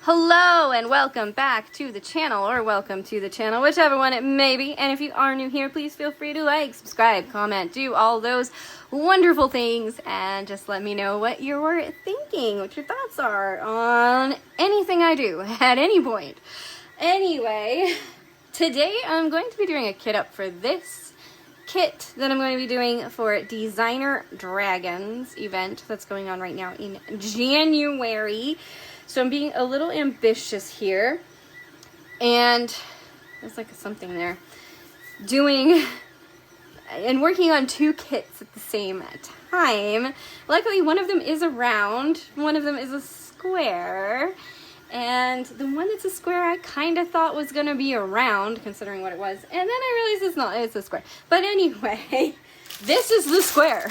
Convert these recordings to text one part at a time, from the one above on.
Hello and welcome back to the channel, or welcome to the channel, whichever one it may be. And if you are new here, please feel free to like, subscribe, comment, do all those wonderful things, and just let me know what you're thinking, what your thoughts are on anything I do at any point. Anyway, today I'm going to be doing a kit up for this kit that I'm going to be doing for Designer Dragons event that's going on right now in January. So I'm being a little ambitious here, and there's like something there, doing and working on two kits at the same time. Luckily, one of them is a round, one of them is a square, and the one that's a square I kind of thought was going to be a round, considering what it was, and then I realized it's not, it's a square. But anyway, this is the square.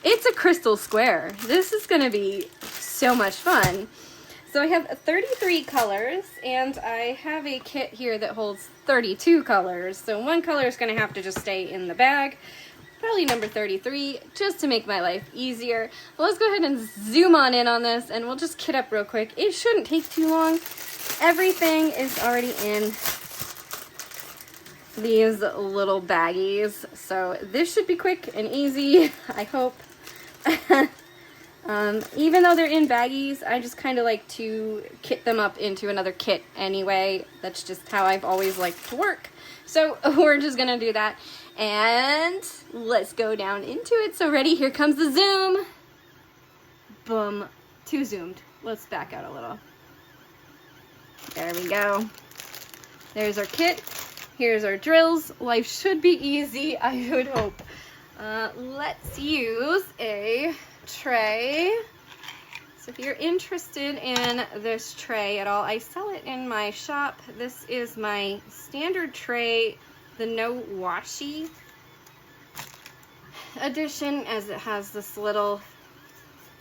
It's a crystal square. This is going to be so much fun. So I have 33 colors, and I have a kit here that holds 32 colors. So one color is going to have to just stay in the bag, probably number 33, just to make my life easier. Well, let's go ahead and zoom on in on this, and we'll just kit up real quick. It shouldn't take too long. Everything is already in these little baggies, so this should be quick and easy, I hope. Even though they're in baggies, I just kind of like to kit them up into another kit anyway. That's just how I've always liked to work. So we're just gonna do that, and let's go down into it. So ready, here comes the zoom. Boom, too zoomed. Let's back out a little. There we go. There's our kit. Here's our drills. Life should be easy, I would hope. Let's use a tray. So if you're interested in this tray at all, I sell it in my shop. This is my standard tray, the no washi edition, as it has this little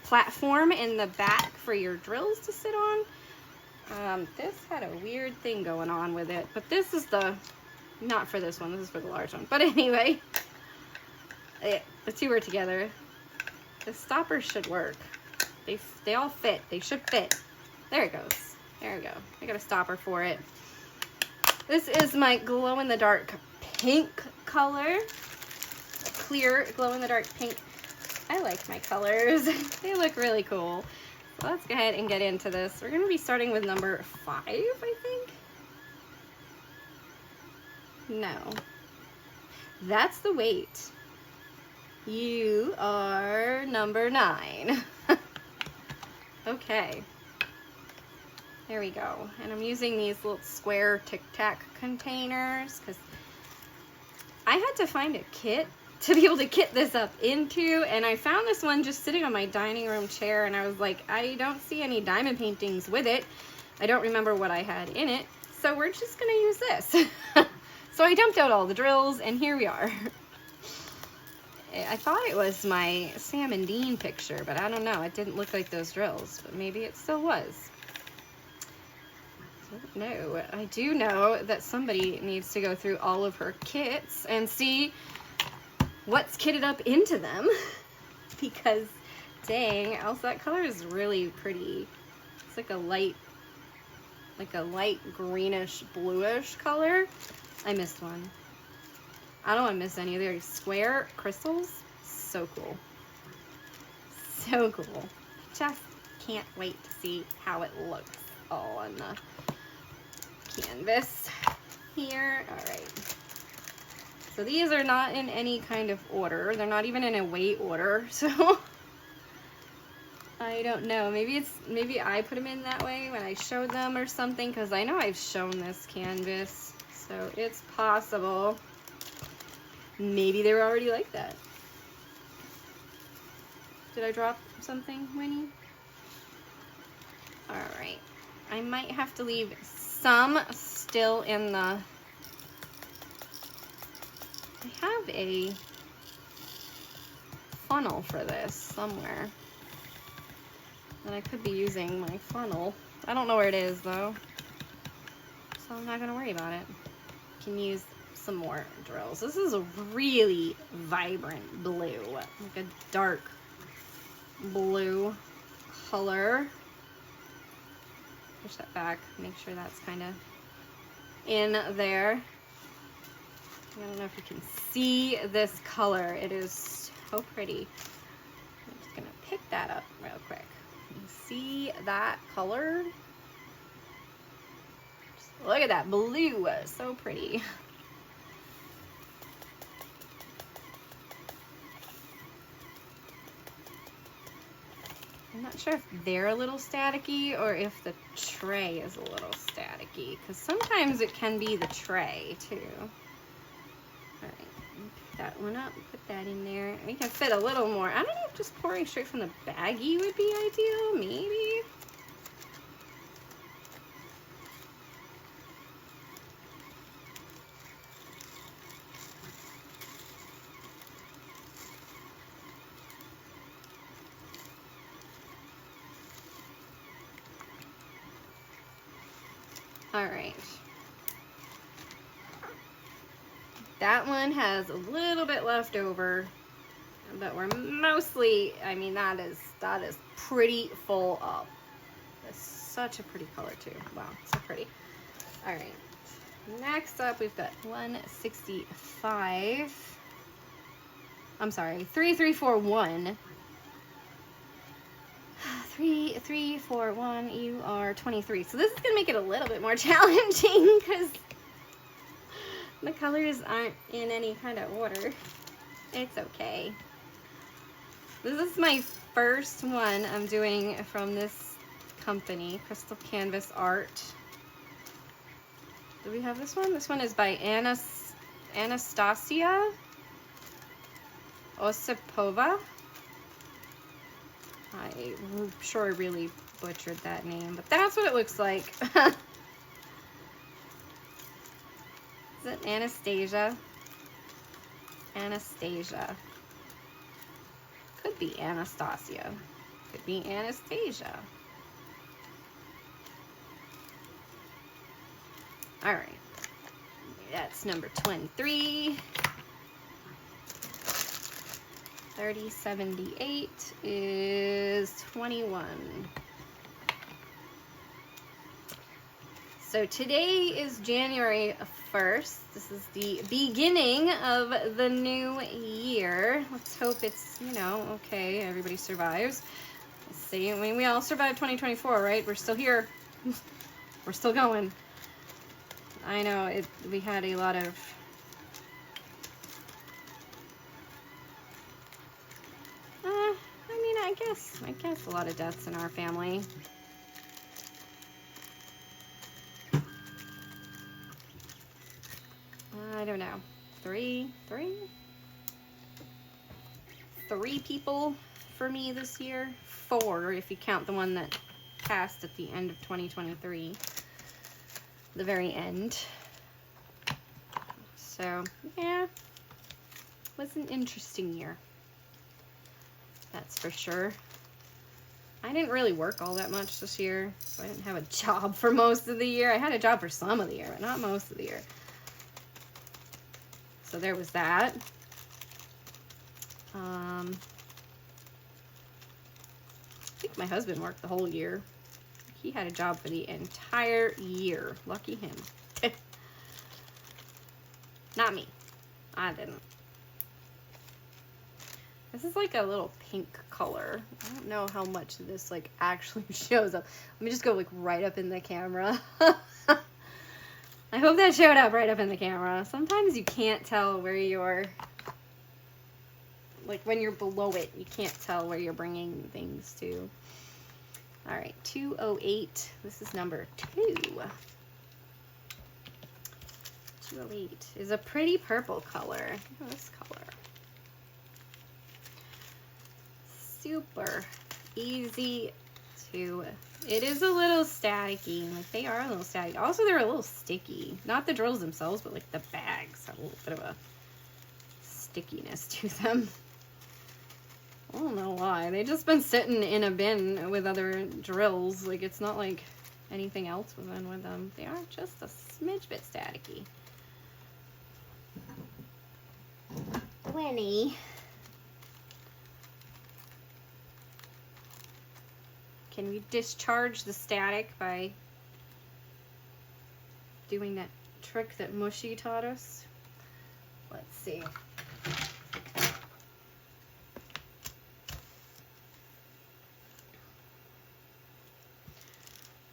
platform in the back for your drills to sit on. This had a weird thing going on with it, but this is the, not for this one, this is for the large one. But anyway, the two are together. The stoppers should work. They all fit. They should fit. There it goes. There we go. I got a stopper for it. This is my glow-in-the-dark pink color. Clear glow-in-the-dark pink. I like my colors. They look really cool. So let's go ahead and get into this. We're going to be starting with number 5, I think. No. That's the weight. You are number 9. Okay. There we go. And I'm using these little square Tic Tac containers because I had to find a kit to be able to kit this up into, and I found this one just sitting on my dining room chair, and I was like, I don't see any diamond paintings with it. I don't remember what I had in it, so we're just gonna use this. So I dumped out all the drills, and here we are. I thought it was my Sam and Dean picture, but I don't know. It didn't look like those drills, but maybe it still was. No, I do know that somebody needs to go through all of her kits and see what's kitted up into them, because dang, else that color is really pretty. It's like a light greenish bluish color. I missed one. I don't want to miss any of their square crystals. So cool. So cool. Just can't wait to see how it looks all on the canvas here. All right. So these are not in any kind of order. They're not even in a weight order. So I don't know. Maybe I put them in that way when I showed them or something, because I know I've shown this canvas. So it's possible. Maybe they were already like that. Did I drop something, Winnie? Alright. I might have to leave some still in the... I have a funnel for this somewhere. And I could be using my funnel. I don't know where it is, though. So I'm not going to worry about it. Can use some more drills. This is a really vibrant blue, like a dark blue color. push that back, make sure that's kind of in there. I don't know if you can see this color. It is so pretty. I'm just gonna pick that up real quick. You see that color? Just look at that blue, so pretty. I'm not sure if they're a little staticky or if the tray is a little staticky, because sometimes it can be the tray too. All right, pick that one up, put that in there. We can fit a little more. I don't know if just pouring straight from the baggie would be ideal, maybe. All right. That one has a little bit left over, but we're mostly, I mean, that is pretty full up. That's such a pretty color too. Wow, so pretty. All right. Next up, we've got 165. I'm sorry, 3341. 3341, you are 23. So this is gonna make it a little bit more challenging because the colors aren't in any kind of order. It's okay. This is my first one I'm doing from this company, Crystal Canvas Art. Do we have this one? This one is by Anastasia Osipova. I'm sure I really butchered that name, but that's what it looks like. Is it Anastasia? Anastasia. Could be Anastasia. Could be Anastasia. All right. That's number 23. 3078 is 21. So today is January 1st. This is the beginning of the new year. Let's hope it's, you know, okay, everybody survives. Let's see. I mean, we all survived 2024, right? We're still here. We're still going. I know we had a lot of I guess a lot of deaths in our family. I don't know. Three people for me this year. 4 if you count the one that passed at the end of 2023. The very end. So, yeah. It was an interesting year. That's for sure. I didn't really work all that much this year, so I didn't have a job for most of the year. I had a job for some of the year, but not most of the year. So there was that. I think my husband worked the whole year. He had a job for the entire year. Lucky him. Not me. I didn't. This is like a little pink color. I don't know how much this like actually shows up. Let me just go like right up in the camera. I hope that showed up right up in the camera. Sometimes you can't tell where you're, like when you're below it, you can't tell where you're bringing things to. All right, 208. This is number 2. 208 is a pretty purple color. Look at this color. Super easy to, it is a little staticky, like they are a little staticky. Also, they're a little sticky. Not the drills themselves, but like the bags have a little bit of a stickiness to them. I don't know why. They've just been sitting in a bin with other drills. Like, it's not like anything else was in with them. They are just a smidge bit staticky. 20. Can we discharge the static by doing that trick that Mushy taught us. Let's see.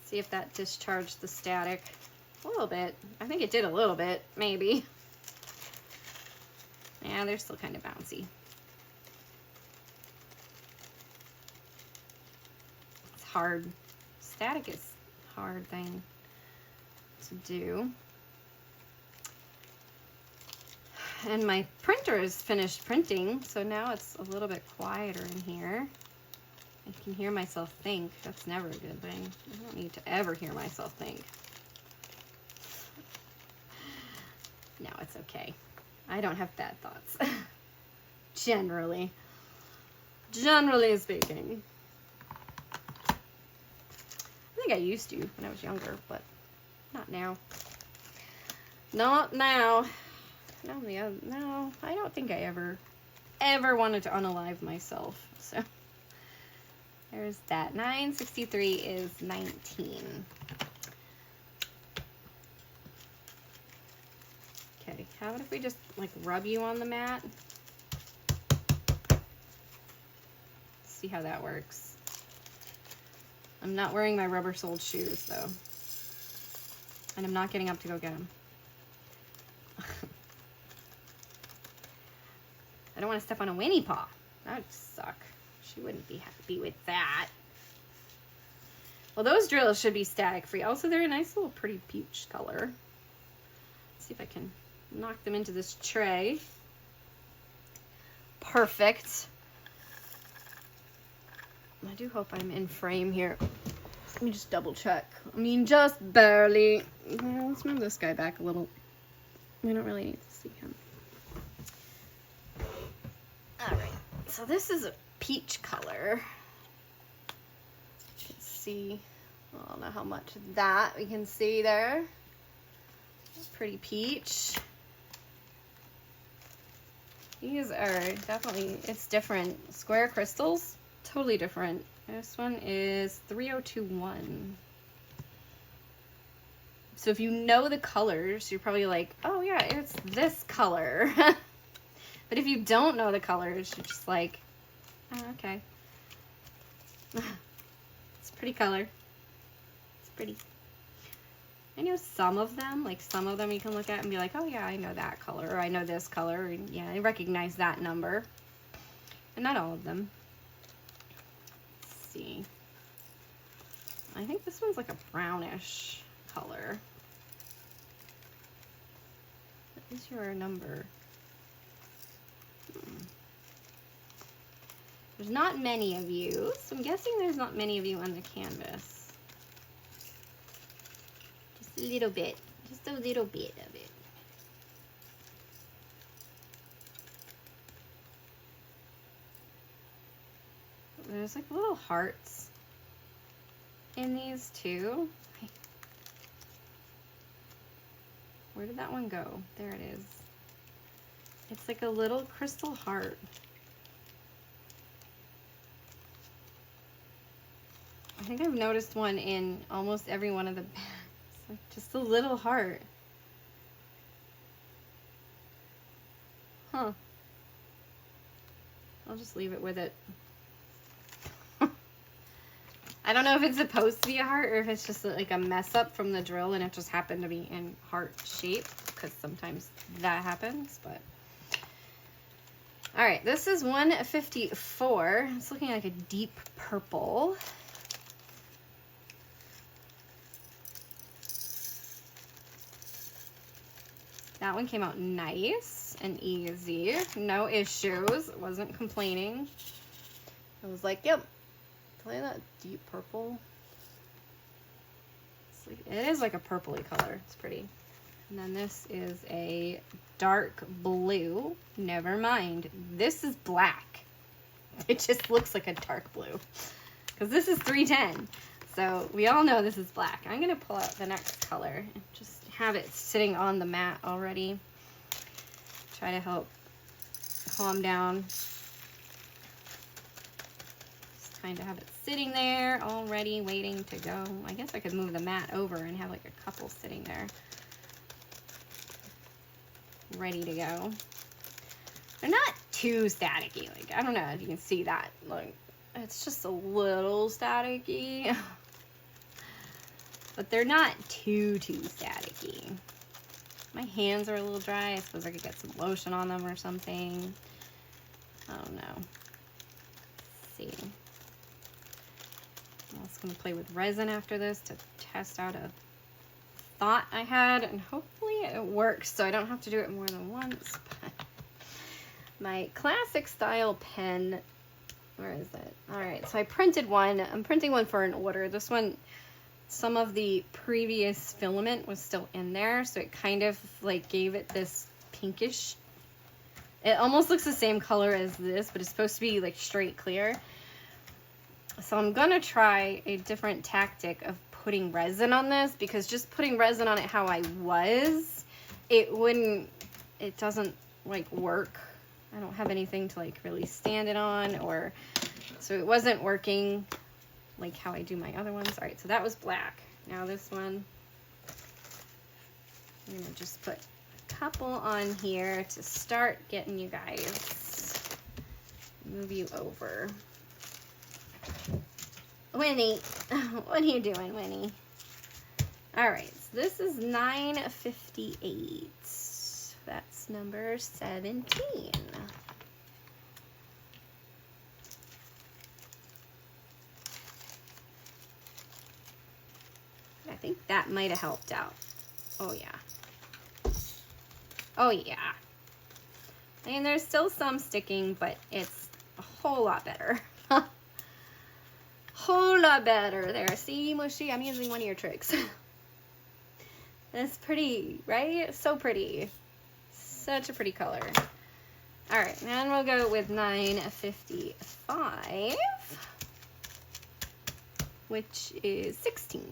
See if that discharged the static a little bit. I think it did a little bit, maybe. Yeah, they're still kind of bouncy. It's hard. Static is a hard thing to do. And my printer is finished printing, so now it's a little bit quieter in here. I can hear myself think. That's never a good thing. I don't need to ever hear myself think. No, it's okay. I don't have bad thoughts. Generally speaking. I think I used to when I was younger, but not now. Not now. No, I don't think I ever wanted to unalive myself. So there's that. 963 is 19. Okay, how about if we just like rub you on the mat? See how that works. I'm not wearing my rubber-soled shoes though. And I'm not getting up to go get them. I don't want to step on a Winnie paw. That would suck. She wouldn't be happy with that. Well, those drills should be static free. Also, they're a nice little pretty peach color. Let's see if I can knock them into this tray. Perfect. I do hope I'm in frame here. Let me just double check. I mean, just barely. Well, let's move this guy back a little. We don't really need to see him. All right. So this is a peach color. Let's see. I don't know how much of that we can see there. Pretty peach. These are definitely, it's different. Square crystals, totally different. This one is 3021. So if you know the colors, you're probably like, oh yeah, it's this color. But if you don't know the colors, you're just like, oh, okay. It's a pretty color. It's pretty. I know some of them, like some of them you can look at and be like, oh yeah, I know that color, or I know this color, and yeah, I recognize that number. And not all of them. Let's see. I think this one's like a brownish color. What is your number? There's not many of you, so I'm guessing there's not many of you on the canvas. Just a little bit of it. There's like little hearts in these too. Where did that one go? There it is. It's like a little crystal heart. I think I've noticed one in almost every one of the bags. Like just a little heart. Huh. I'll just leave it with it. I don't know if it's supposed to be a heart or if it's just like a mess up from the drill and it just happened to be in heart shape, because sometimes that happens, but. All right, this is 154. It's looking like a deep purple. That one came out nice and easy. No issues. Wasn't complaining. I was like, yep. Play that deep purple. It is like a purpley color. It's pretty. And then this is a dark blue. Never mind. This is black. It just looks like a dark blue. Because this is 310. So we all know this is black. I'm going to pull out the next color and just have it sitting on the mat already. Try to help calm down. Just kind of have it sitting there already waiting to go. I guess I could move the mat over and have like a couple sitting there. ready to go. They're not too staticky. Like, I don't know if you can see that. Like, it's just a little staticky. But they're not too staticky. My hands are a little dry. I suppose I could get some lotion on them or something. I don't know. Let's see. I'm also going to play with resin after this to test out a thought I had, and hopefully it works so I don't have to do it more than once. But my classic style pen, where is it? Alright, so I printed one. I'm printing one for an order. This one, some of the previous filament was still in there, so it kind of like gave it this pinkish. It almost looks the same color as this, but it's supposed to be like straight clear. So I'm gonna try a different tactic of putting resin on this, because just putting resin on it how I was, it doesn't like work. I don't have anything to like really stand it on, or so it wasn't working like how I do my other ones. All right, so that was black. Now this one, I'm gonna just put a couple on here to start getting you guys, move you over. Winnie, what are you doing, Winnie? All right, so this is 958. That's number 17. I think that might have helped out. Oh yeah. Oh yeah. I mean, there's still some sticking, but it's a whole lot better. Whole lot better there. See, Mushy, I'm using one of your tricks. That's pretty, right? So pretty. Such a pretty color. All right, then we'll go with 955, which is 16.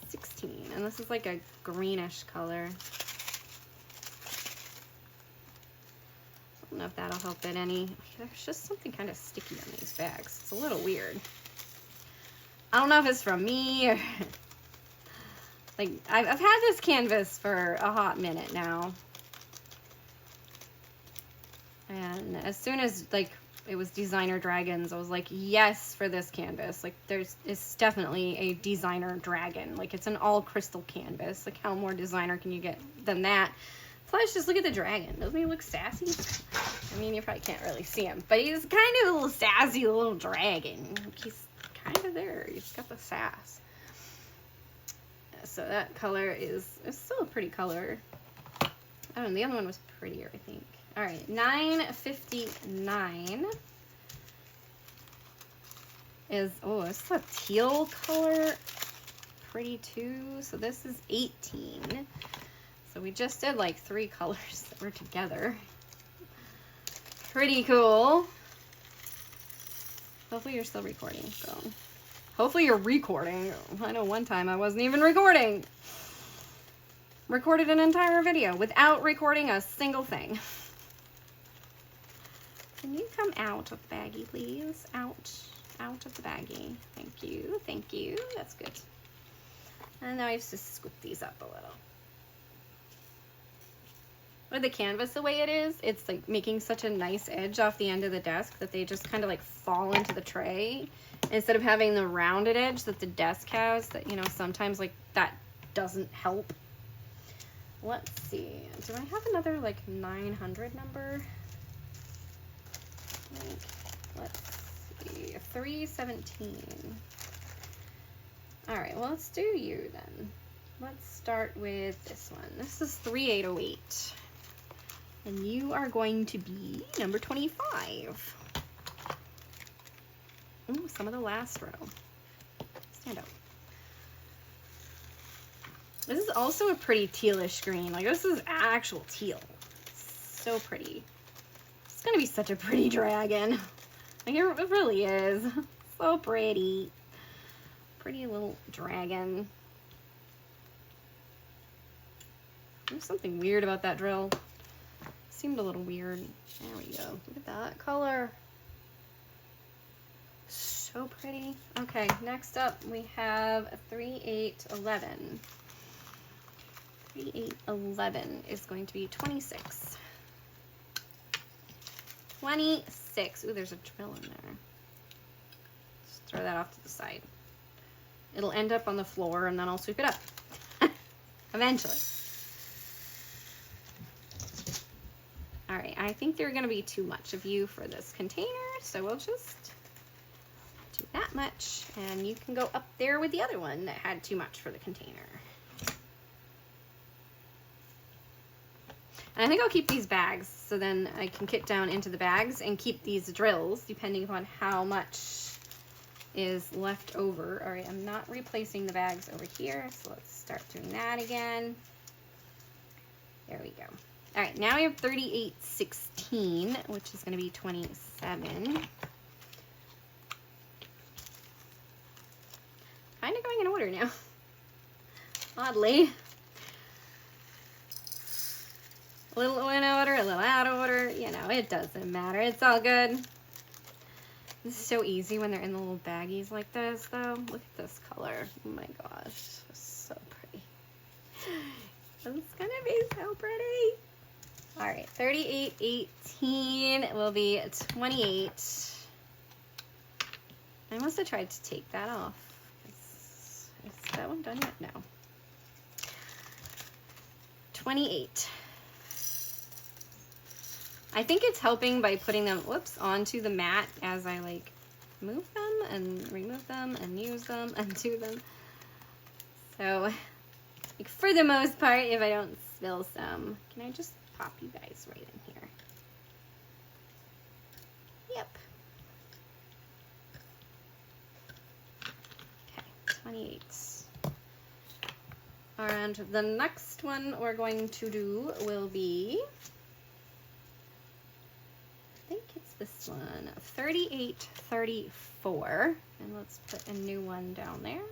16, and this is like a greenish color. I don't know if that'll help it any. There's just something kind of sticky on these bags. It's a little weird. I don't know if it's from me or like I've had this canvas for a hot minute now, and as soon as like it was designer dragons, I was like, yes, for this canvas. Like it's definitely a designer dragon. Like it's an all crystal canvas. Like how more designer can you get than that? Plus, just look at the dragon. Doesn't he look sassy? I mean, you probably can't really see him, but he's kind of a little sassy little dragon. He's kind of there. He's got the sass. So that color it's still a pretty color. I don't know, the other one was prettier, I think. All right, 959 is, oh, this is a teal color. Pretty too. So this is 18. So we just did like 3 colors that were together. Pretty cool. Hopefully you're still recording. So hopefully you're recording. I know one time I wasn't even recording. Recorded an entire video without recording a single thing. Can you come out of the baggie, please? Out of the baggie. Thank you, thank you. That's good. And now I have to scoop these up a little. With the canvas the way it is, it's like making such a nice edge off the end of the desk that they just kind of like fall into the tray instead of having the rounded edge that the desk has that, you know, sometimes like that doesn't help. Let's see. Do I have another like 900 number? Let's see. 317. All right, well, let's do you then. Let's start with this one. This is 3808. And you are going to be number 25. Ooh, some of the last row. Stand up. This is also a pretty tealish green. Like, this is actual teal. So pretty. It's gonna be such a pretty dragon. Like, it really is. So pretty. Pretty little dragon. There's something weird about that drill. Seemed a little weird. There we go. Look at that color. So pretty. Okay, next up we have a 3811. 38, 11 is going to be 26. 26. Ooh, there's a drill in there. Just throw that off to the side. It'll end up on the floor and then I'll sweep it up. Eventually. All right, I think there are gonna be too much of you for this container, so we'll just do that much and you can go up there with the other one that had too much for the container. And I think I'll keep these bags so then I can get down into the bags and keep these drills depending upon how much is left over. All right, I'm not replacing the bags over here, so let's start doing that again. There we go. All right, now we have 3816, which is going to be 27. Kind of going in order now, oddly. A little in order, a little out of order, you know, it doesn't matter. It's all good. This is so easy when they're in the little baggies like this, though. Look at this color. Oh my gosh, it's so pretty. It's gonna be so pretty. All right, 3818 will be 28. I must have tried to take that off. Is that one done yet? No. 28. I think it's helping by putting them, whoops, onto the mat as I like move them and remove them and use them and do them. So, like, for the most part, if I don't spill some, can I just pop you guys right in here? Yep. Okay, 28. And the next one we're going to do will be, I think it's this one, 3834. And let's put a new one down there.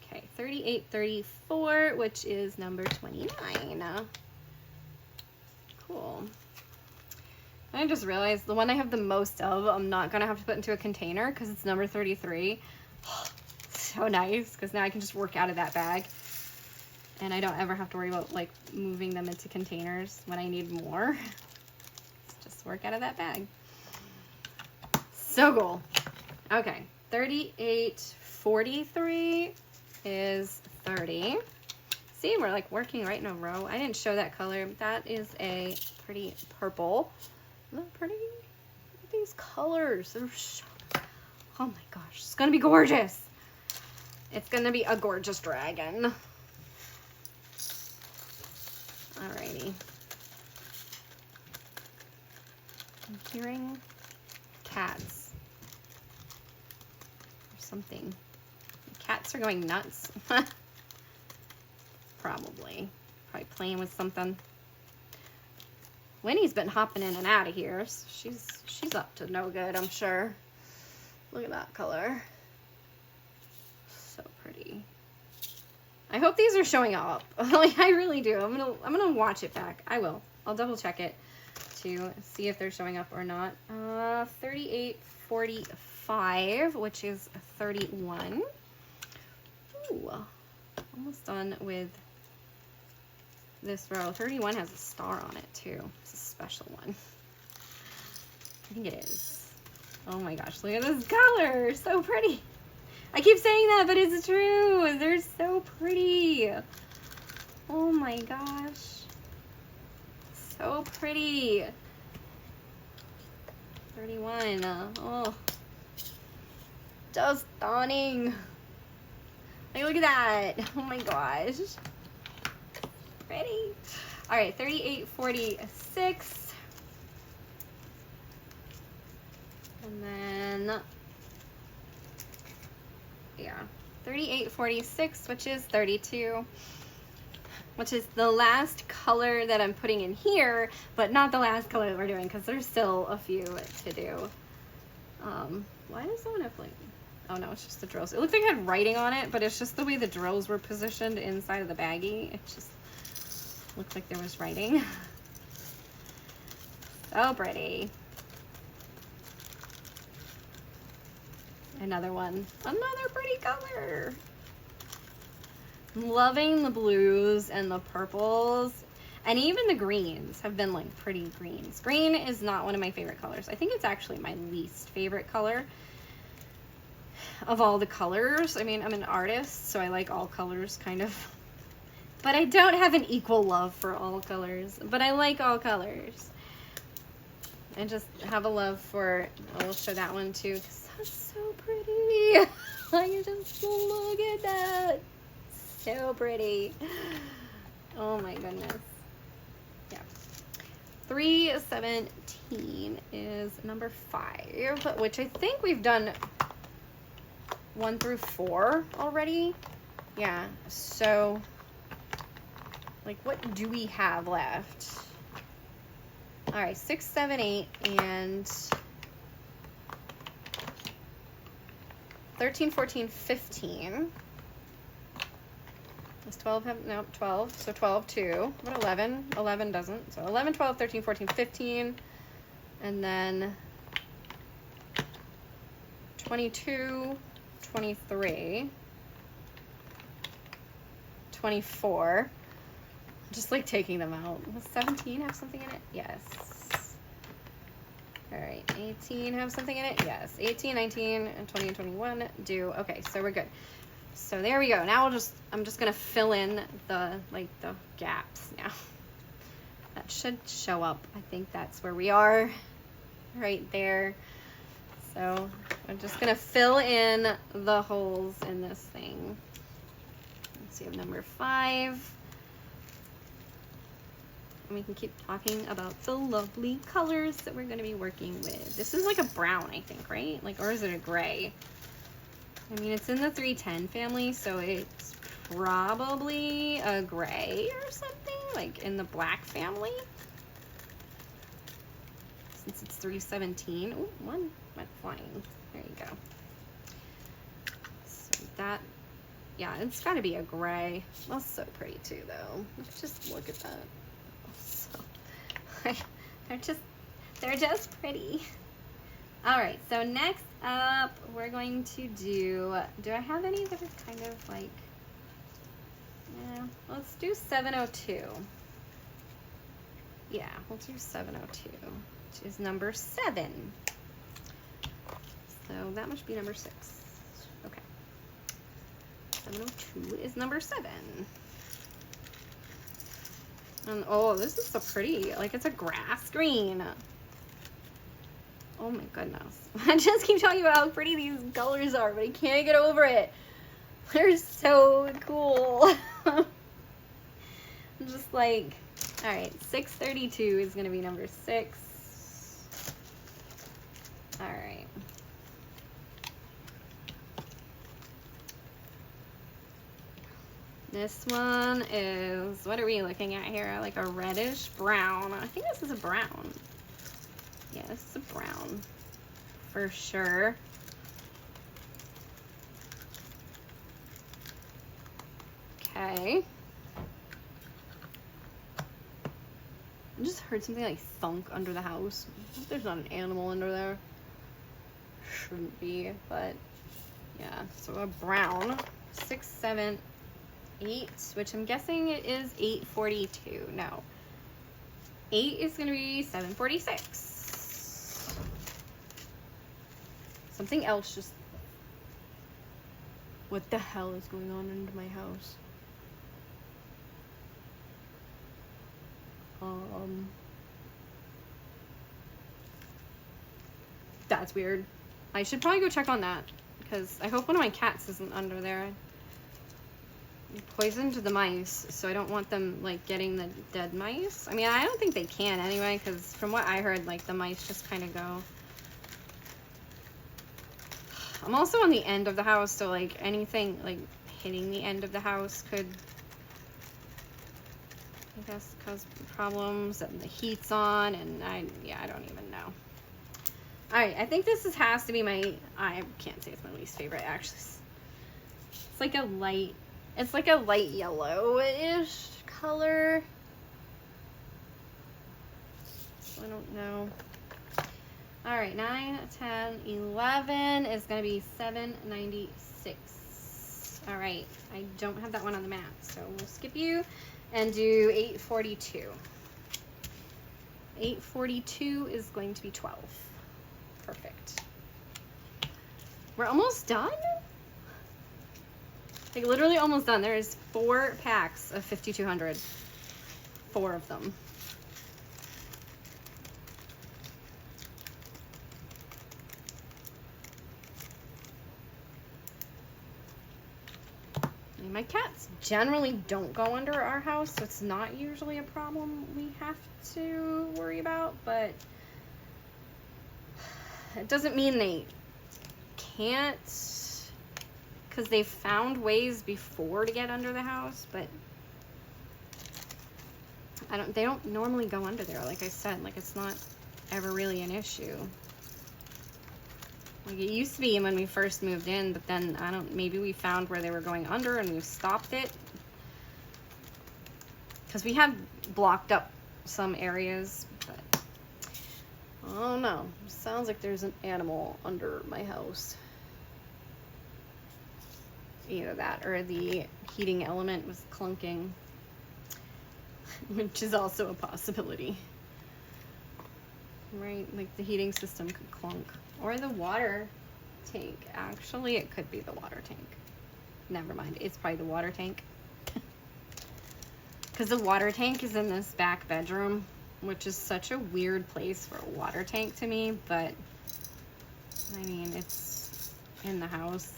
Okay, 3834, which is number 29. Cool. I just realized the one I have the most of, I'm not gonna have to put into a container because it's number 33. So nice, because now I can just work out of that bag. And I don't ever have to worry about like moving them into containers when I need more. Just work out of that bag. So cool. Okay, 3843 is 30. See, we're like working right in a row. I didn't show that color. That is a pretty purple. Isn't that pretty? Look at these colors. They're so, oh my gosh, it's gonna be gorgeous. It's gonna be a gorgeous dragon. Alrighty. I'm hearing cats or something. Cats are going nuts. Probably playing with something. Winnie's been hopping in and out of here. So she's up to no good, I'm sure. Look at that color. So pretty. I hope these are showing up. Like, I really do. I'm gonna watch it back. I will. I'll double check it to see if they're showing up or not. 3845, which is 31. Ooh, almost done with this row. 31 has a star on it too. It's a special one. I think it is. Oh my gosh, look at this color. So pretty. I keep saying that, but it's true. They're so pretty. Oh my gosh. So pretty. 31. Oh. Just stunning. Like, look at that. Oh my gosh. Pretty. All right, 3846. And then, yeah, 3846, which is 32, which is the last color that I'm putting in here, but not the last color that we're doing because there's still a few to do. Why does someone have like, oh no, it's just the drills. It looked like it had writing on it, but it's just the way the drills were positioned inside of the baggie. It just looked like there was writing. So pretty. Another one. Another pretty color. loving the blues and the purples, and even the greens have been like pretty greens. Green is not one of my favorite colors. I think it's actually my least favorite color of all the colors. I mean, I'm an artist, so I like all colors kind of, but I don't have an equal love for all colors, but I like all colors. I just have a love for, I'll show that one too, because that's so pretty. I just look at that. So pretty. Oh my goodness. Yeah. 317 is number 5, which I think we've done 1 through 4 already. Yeah. So, like, what do we have left? All right, 6, 7, 8, and 13, 14, 15. Does 12 have, no, 12, so 12 too. But 11, 11 doesn't. So 11, 12, 13, 14, 15, and then 22, 23, 24. Just like taking them out. Does 17 have something in it? Yes. All right, 18 have something in it? Yes. 18, 19, and 20 and 21 do. Okay, so we're good. So there we go. Now I'm just gonna fill in the gaps now. That should show up. I think that's where we are, right there. So I'm just gonna fill in the holes in this thing. Let's see, number 5. And we can keep talking about the lovely colors that we're going to be working with. This is like a brown, I think, right? Like, or is it a gray? I mean, it's in the 310 family, so it's probably a gray or something, like in the black family. Since it's 317. Ooh, one went flying. There you go. So that, yeah, it's got to be a gray. That's so pretty too, though. Let's just look at that. They're just pretty. All right, so next up we're going to do I have any that are kind of like, yeah, let's do 702. Yeah, we'll do 702, which is number 7. So that must be number 6. Okay. 702 is number 7. And oh, this is so pretty. Like, it's a grass green. Oh my goodness. I just keep talking about how pretty these colors are, but I can't get over it. They're so cool. I'm just like, all right, 632 is gonna be number 6. All right. This one is, what are we looking at here? Like a reddish brown. I think this is a brown. Yeah, this is a brown for sure. Okay. I just heard something like thunk under the house. I hope there's not an animal under there. Shouldn't be, but yeah. So a brown. 6, 7, 8, which I'm guessing it is 842. No. 8 is going to be 746. Something else just... What the hell is going on into my house? That's weird. I should probably go check on that, because I hope one of my cats isn't under there. Poisoned the mice, so I don't want them like getting the dead mice. I mean, I don't think they can anyway, because from what I heard, like the mice just kind of go. I'm also on the end of the house, so like anything like hitting the end of the house could, I guess, cause problems, and the heat's on, and I don't even know. All right, I think this has to be my, I can't say it's my least favorite, actually. It's like a light, it's like a light yellow-ish color. So I don't know. All right, 9, 10, 11 is going to be 796. All right, I don't have that one on the mat, so we'll skip you and do 842. 842 is going to be 12. Perfect. We're almost done? Like literally almost done. There's 4 packs of 5200. 4 of them. And my cats generally don't go under our house, so it's not usually a problem we have to worry about, but it doesn't mean they can't, because they've found ways before to get under the house, but they don't normally go under there. Like I said, like it's not ever really an issue. Like it used to be when we first moved in, but then maybe we found where they were going under and we've stopped it. Because we have blocked up some areas, but oh no, sounds like there's an animal under my house. Either that or the heating element was clunking, which is also a possibility. Right, like the heating system could clunk. Or the water tank. Actually, it could be the water tank. Never mind, it's probably the water tank. Because the water tank is in this back bedroom, which is such a weird place for a water tank to me, but I mean, it's in the house.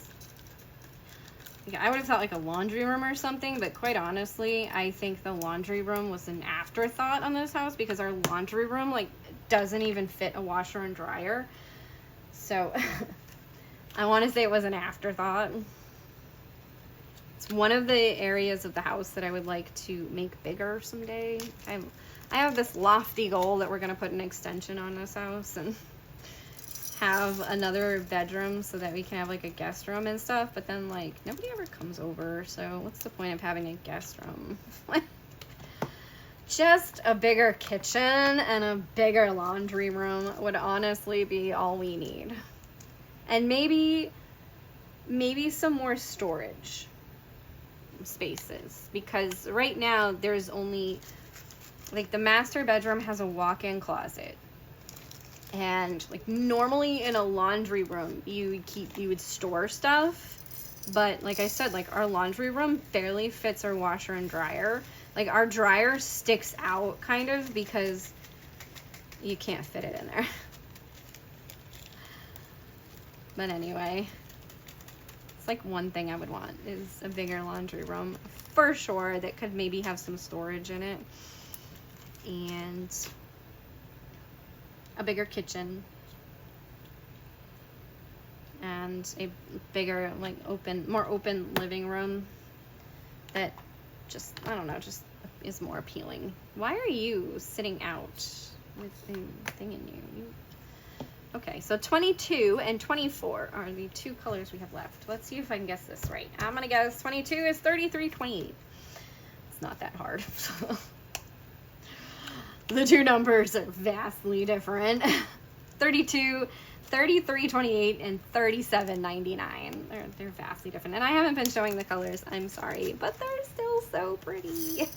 Like, I would have thought like a laundry room or something, but quite honestly, I think the laundry room was an afterthought on this house because our laundry room like doesn't even fit a washer and dryer. So I want to say it was an afterthought. It's one of the areas of the house that I would like to make bigger someday. I have this lofty goal that we're going to put an extension on this house and have another bedroom so that we can have like a guest room and stuff, but then like nobody ever comes over, so what's the point of having a guest room? Just a bigger kitchen and a bigger laundry room would honestly be all we need. And maybe some more storage spaces, because right now there's only like the master bedroom has a walk-in closet. And like normally in a laundry room you would store stuff, but like I said, like our laundry room barely fits our washer and dryer. Like our dryer sticks out kind of because you can't fit it in there. But anyway, it's like one thing I would want is a bigger laundry room for sure that could maybe have some storage in it, and a bigger kitchen, and a bigger, like more open living room that just, I don't know, just is more appealing. Why are you sitting out with the thing in you? Okay, so 22 and 24 are the 2 colors we have left. Let's see if I can guess this right. I'm gonna guess 22 is 3328. It's not that hard. The 2 numbers are vastly different. 32, 3328, and 3799. They're vastly different. And I haven't been showing the colors, I'm sorry, but they're still so pretty.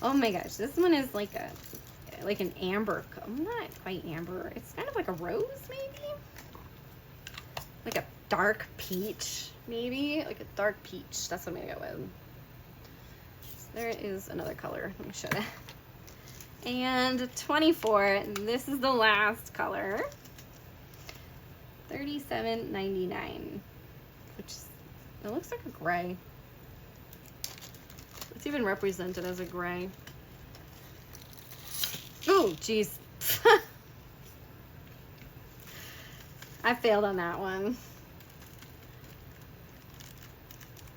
Oh my gosh, this one is like an amber, not quite amber. It's kind of like a rose, maybe? Like a dark peach, maybe? Like a dark peach. That's what I'm gonna go with. So there is another color. Let me show that. And 24, this is the last color. 37.99, which it looks like a gray. It's even represented as a gray. Oh, geez. I failed on that one.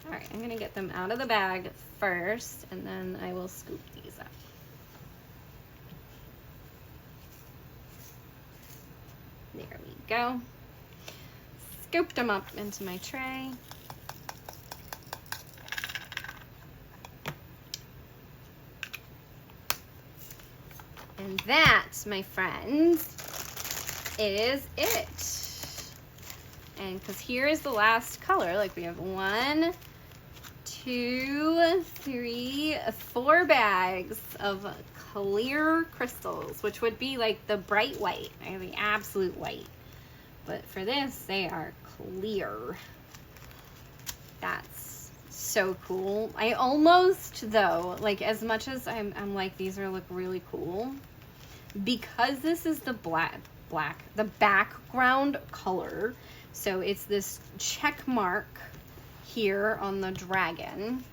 All right, I'm gonna get them out of the bag first, and then I will scoop these up. There we go. Scooped them up into my tray. And that, my friends, is it. And because here is the last color, like we have 1, 2, 3, 4 bags of clear crystals, which would be like the bright white, or the absolute white. But for this, they are clear. That's so cool. I almost, though, like, as much as I'm like, these are look really cool, because this is the the background color. So it's this check mark here on the dragon.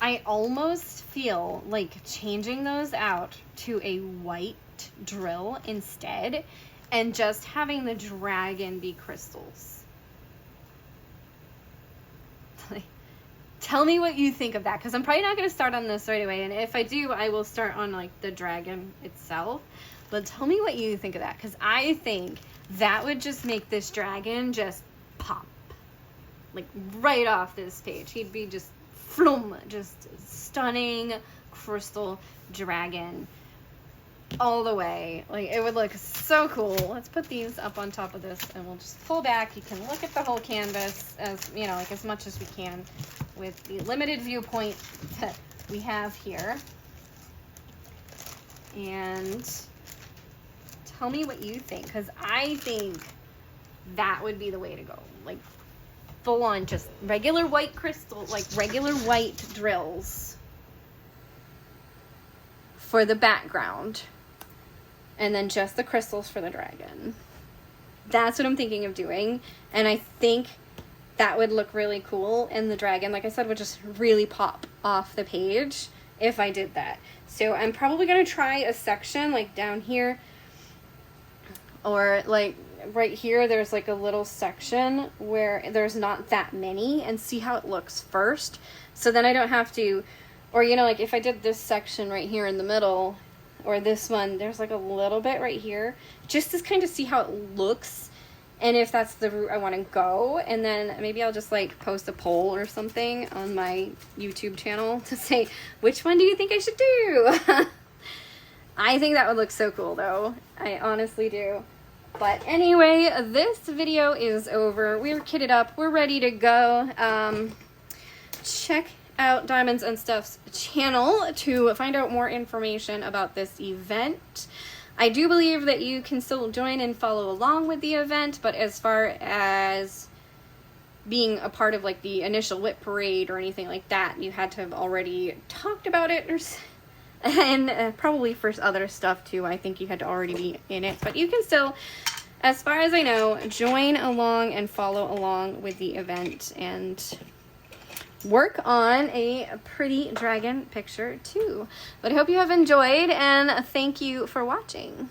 I almost feel like changing those out to a white drill instead, and just having the dragon be crystals. Tell me what you think of that, because I'm probably not going to start on this right away, and if I do, I will start on like the dragon itself. But tell me what you think of that, because I think that would just make this dragon just pop, like right off this page. He'd be just floom, just stunning crystal dragon all the way. Like, it would look so cool. Let's put these up on top of this, and we'll just pull back. You can look at the whole canvas, as you know, like as much as we can with the limited viewpoint that we have here. And tell me what you think, because I think that would be the way to go. Like, full on just regular white crystal, like regular white drills for the background, and then just the crystals for the dragon. That's what I'm thinking of doing, and I think that would look really cool, and the dragon, like I said, would just really pop off the page if I did that. So I'm probably going to try a section like down here, or like right here, there's like a little section where there's not that many, and see how it looks first. So then I don't have to, or you know, like if I did this section right here in the middle, or this one, there's like a little bit right here, just to kind of see how it looks, and if that's the route I want to go. And then maybe I'll just like post a poll or something on my YouTube channel to say, which one do you think I should do? I think that would look so cool though. I honestly do. But anyway, this video is over. We're kitted up. We're ready to go. Check out Diamonds and Stuff's channel to find out more information about this event. I do believe that you can still join and follow along with the event, but as far as being a part of like the initial whip parade or anything like that, you had to have already talked about it, and probably for other stuff too. I think you had to already be in it, but you can still, as far as I know, join along and follow along with the event and work on a pretty dragon picture too. But I hope you have enjoyed, and thank you for watching.